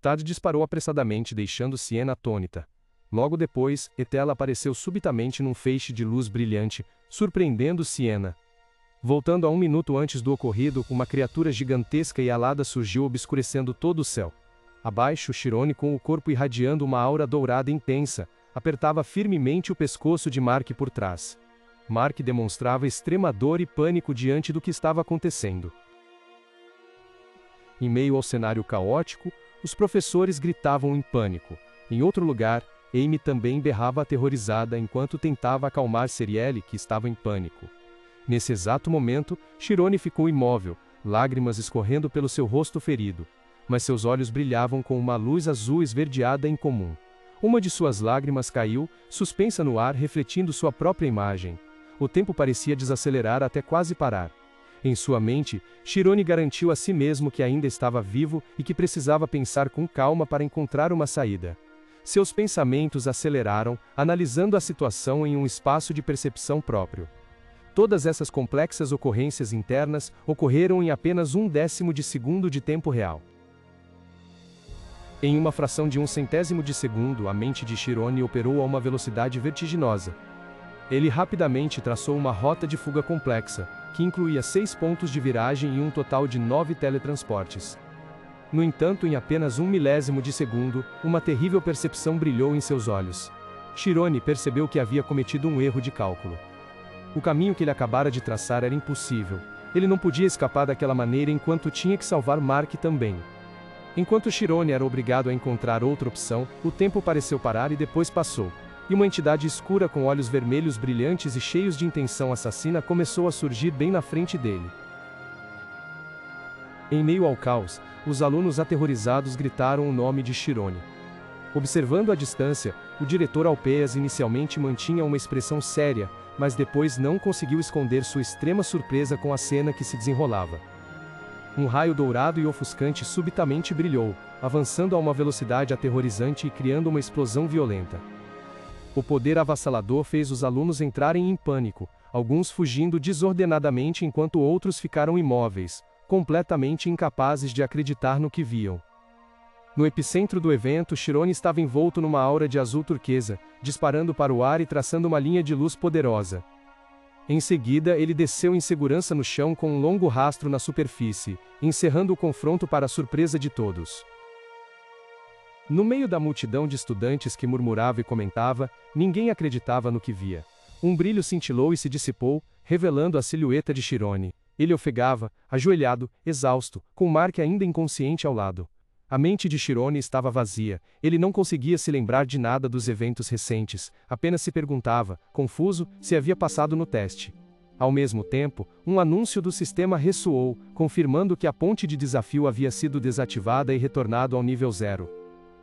Tad disparou apressadamente, deixando Siena atônita. Logo depois, Etela apareceu subitamente num feixe de luz brilhante, surpreendendo Siena. Voltando a 1 minuto antes do ocorrido, uma criatura gigantesca e alada surgiu obscurecendo todo o céu. Abaixo, Chirone, com o corpo irradiando uma aura dourada intensa, apertava firmemente o pescoço de Mark por trás. Mark demonstrava extrema dor e pânico diante do que estava acontecendo. Em meio ao cenário caótico, os professores gritavam em pânico. Em outro lugar, Amy também berrava aterrorizada enquanto tentava acalmar Serielle, que estava em pânico. Nesse exato momento, Chirone ficou imóvel, lágrimas escorrendo pelo seu rosto ferido. Mas seus olhos brilhavam com uma luz azul esverdeada incomum. Uma de suas lágrimas caiu, suspensa no ar, refletindo sua própria imagem. O tempo parecia desacelerar até quase parar. Em sua mente, Chirone garantiu a si mesmo que ainda estava vivo e que precisava pensar com calma para encontrar uma saída. Seus pensamentos aceleraram, analisando a situação em um espaço de percepção próprio. Todas essas complexas ocorrências internas ocorreram em apenas 1/10 de segundo de tempo real. Em uma fração de 1/100º de segundo, a mente de Chirone operou a uma velocidade vertiginosa. Ele rapidamente traçou uma rota de fuga complexa, que incluía 6 pontos de viragem e um total de 9 teletransportes. No entanto, em apenas 1 milésimo de segundo, uma terrível percepção brilhou em seus olhos. Chirone percebeu que havia cometido um erro de cálculo. O caminho que ele acabara de traçar era impossível. Ele não podia escapar daquela maneira enquanto tinha que salvar Mark também. Enquanto Chirone era obrigado a encontrar outra opção, o tempo pareceu parar e depois passou. E uma entidade escura com olhos vermelhos brilhantes e cheios de intenção assassina começou a surgir bem na frente dele. Em meio ao caos, os alunos aterrorizados gritaram o nome de Chirone. Observando à distância, o diretor Alpeas inicialmente mantinha uma expressão séria, mas depois não conseguiu esconder sua extrema surpresa com a cena que se desenrolava. Um raio dourado e ofuscante subitamente brilhou, avançando a uma velocidade aterrorizante e criando uma explosão violenta. O poder avassalador fez os alunos entrarem em pânico, alguns fugindo desordenadamente enquanto outros ficaram imóveis, completamente incapazes de acreditar no que viam. No epicentro do evento, Chirone estava envolto numa aura de azul turquesa, disparando para o ar e traçando uma linha de luz poderosa. Em seguida, ele desceu em segurança no chão com um longo rastro na superfície, encerrando o confronto para a surpresa de todos. No meio da multidão de estudantes que murmurava e comentava, ninguém acreditava no que via. Um brilho cintilou e se dissipou, revelando a silhueta de Chirone. Ele ofegava, ajoelhado, exausto, com Mark ainda inconsciente ao lado. A mente de Chirone estava vazia, ele não conseguia se lembrar de nada dos eventos recentes, apenas se perguntava, confuso, se havia passado no teste. Ao mesmo tempo, um anúncio do sistema ressoou, confirmando que a ponte de desafio havia sido desativada e retornado ao nível 0.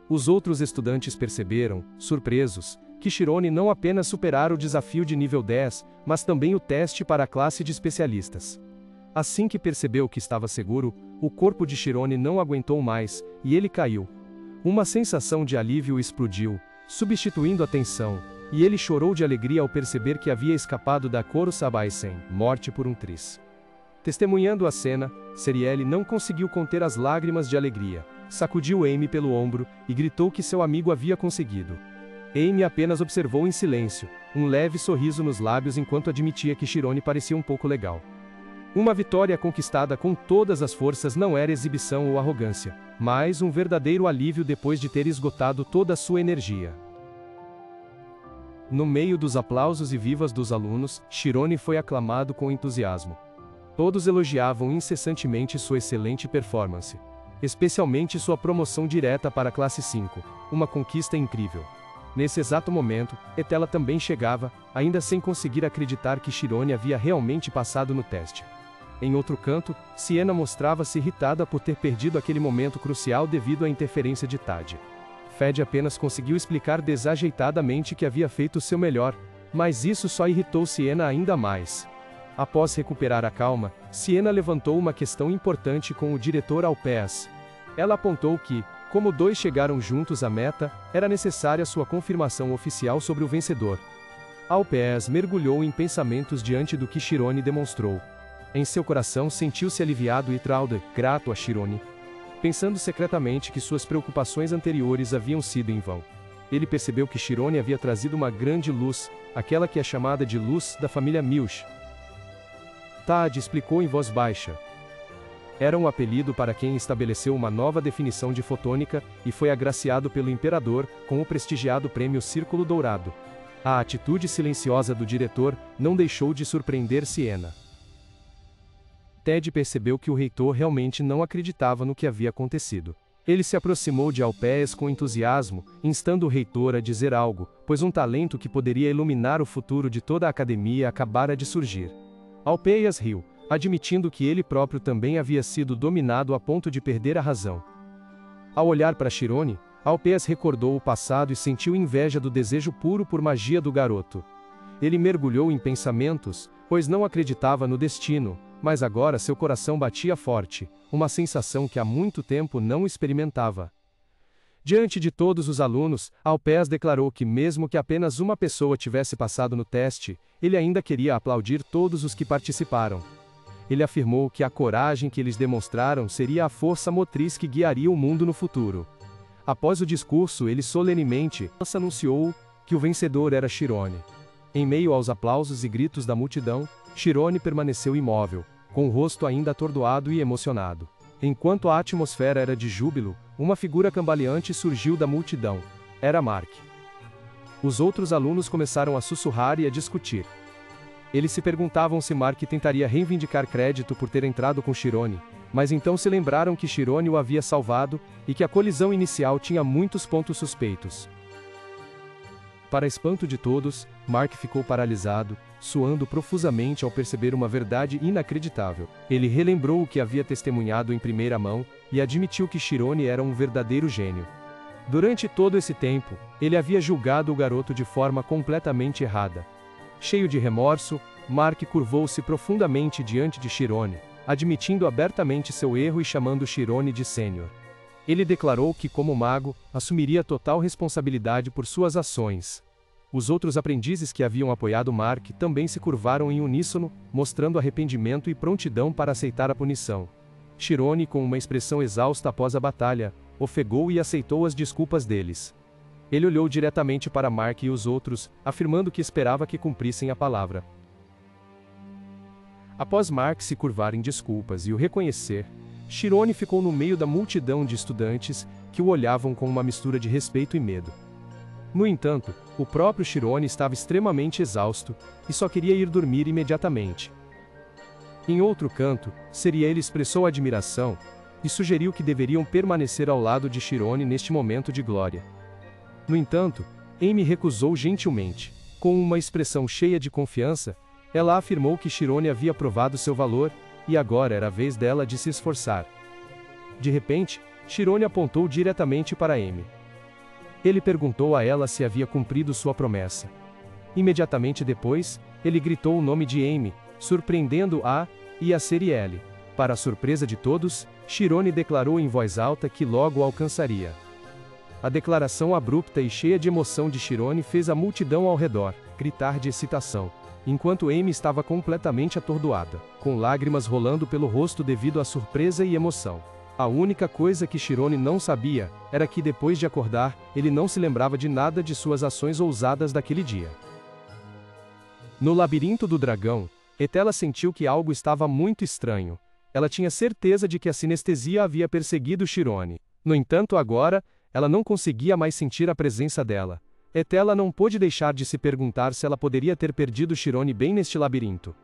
Os outros estudantes perceberam, surpresos, que Chirone não apenas superara o desafio de nível 10, mas também o teste para a classe de especialistas. Assim que percebeu que estava seguro, o corpo de Chirone não aguentou mais, e ele caiu. Uma sensação de alívio explodiu, substituindo a tensão, e ele chorou de alegria ao perceber que havia escapado da Koro Sabaisen, morte por um tris. Testemunhando a cena, Serielle não conseguiu conter as lágrimas de alegria. Sacudiu Amy pelo ombro, e gritou que seu amigo havia conseguido. Amy apenas observou em silêncio, um leve sorriso nos lábios enquanto admitia que Chirone parecia um pouco legal. Uma vitória conquistada com todas as forças não era exibição ou arrogância, mas um verdadeiro alívio depois de ter esgotado toda a sua energia. No meio dos aplausos e vivas dos alunos, Chirone foi aclamado com entusiasmo. Todos elogiavam incessantemente sua excelente performance. Especialmente sua promoção direta para a classe 5, uma conquista incrível. Nesse exato momento, Etela também chegava, ainda sem conseguir acreditar que Chirone havia realmente passado no teste. Em outro canto, Siena mostrava-se irritada por ter perdido aquele momento crucial devido à interferência de Tad. Fed apenas conseguiu explicar desajeitadamente que havia feito seu melhor, mas isso só irritou Siena ainda mais. Após recuperar a calma, Siena levantou uma questão importante com o diretor Alpeas. Ela apontou que, como dois chegaram juntos à meta, era necessária sua confirmação oficial sobre o vencedor. Alpeas mergulhou em pensamentos diante do que Chirone demonstrou. Em seu coração sentiu-se aliviado e Traude, grato a Chirone. pensando secretamente que suas preocupações anteriores haviam sido em vão. Ele percebeu que Chirone havia trazido uma grande luz, aquela que é chamada de luz da família Milch. Tad explicou em voz baixa. Era um apelido para quem estabeleceu uma nova definição de fotônica, e foi agraciado pelo imperador com o prestigiado prêmio Círculo Dourado. A atitude silenciosa do diretor não deixou de surpreender Siena. Ted percebeu que o reitor realmente não acreditava no que havia acontecido. Ele se aproximou de Alpheus com entusiasmo, instando o reitor a dizer algo, pois um talento que poderia iluminar o futuro de toda a academia acabara de surgir. Alpheus riu, admitindo que ele próprio também havia sido dominado a ponto de perder a razão. Ao olhar para Chirone, Alpheus recordou o passado e sentiu inveja do desejo puro por magia do garoto. Ele mergulhou em pensamentos, pois não acreditava no destino, mas agora seu coração batia forte, uma sensação que há muito tempo não experimentava. Diante de todos os alunos, Alpheus declarou que mesmo que apenas uma pessoa tivesse passado no teste, ele ainda queria aplaudir todos os que participaram. Ele afirmou que a coragem que eles demonstraram seria a força motriz que guiaria o mundo no futuro. Após o discurso, ele solenemente anunciou que o vencedor era Chirone. Em meio aos aplausos e gritos da multidão, Chirone permaneceu imóvel, com o rosto ainda atordoado e emocionado. Enquanto a atmosfera era de júbilo, uma figura cambaleante surgiu da multidão. Era Mark. Os outros alunos começaram a sussurrar e a discutir. Eles se perguntavam se Mark tentaria reivindicar crédito por ter entrado com Chirone, mas então se lembraram que Chirone o havia salvado, e que a colisão inicial tinha muitos pontos suspeitos. Para espanto de todos, Mark ficou paralisado, suando profusamente ao perceber uma verdade inacreditável. Ele relembrou o que havia testemunhado em primeira mão, e admitiu que Chirone era um verdadeiro gênio. Durante todo esse tempo, ele havia julgado o garoto de forma completamente errada. Cheio de remorso, Mark curvou-se profundamente diante de Chirone, admitindo abertamente seu erro e chamando Chirone de sênior. Ele declarou que, como mago, assumiria total responsabilidade por suas ações. Os outros aprendizes que haviam apoiado Mark também se curvaram em uníssono, mostrando arrependimento e prontidão para aceitar a punição. Chirone, com uma expressão exausta após a batalha, ofegou e aceitou as desculpas deles. Ele olhou diretamente para Mark e os outros, afirmando que esperava que cumprissem a palavra. Após Mark se curvar em desculpas e o reconhecer, Chirone ficou no meio da multidão de estudantes, que o olhavam com uma mistura de respeito e medo. No entanto, o próprio Chirone estava extremamente exausto, e só queria ir dormir imediatamente. Em outro canto, Seriel expressou admiração, e sugeriu que deveriam permanecer ao lado de Chirone neste momento de glória. No entanto, Amy recusou gentilmente. Com uma expressão cheia de confiança, ela afirmou que Chirone havia provado seu valor, e agora era a vez dela de se esforçar. De repente, Chirone apontou diretamente para Amy. Ele perguntou a ela se havia cumprido sua promessa. Imediatamente depois, ele gritou o nome de Amy, surpreendendo-a e a Seriel. Para a surpresa de todos, Chirone declarou em voz alta que logo o alcançaria. A declaração abrupta e cheia de emoção de Chirone fez a multidão ao redor gritar de excitação, enquanto Amy estava completamente atordoada, com lágrimas rolando pelo rosto devido à surpresa e emoção. A única coisa que Chirone não sabia era que depois de acordar, ele não se lembrava de nada de suas ações ousadas daquele dia. No labirinto do dragão, Etela sentiu que algo estava muito estranho. Ela tinha certeza de que a sinestesia havia perseguido Chirone. No entanto, agora, ela não conseguia mais sentir a presença dela. Etela não pôde deixar de se perguntar se ela poderia ter perdido Chirone bem neste labirinto.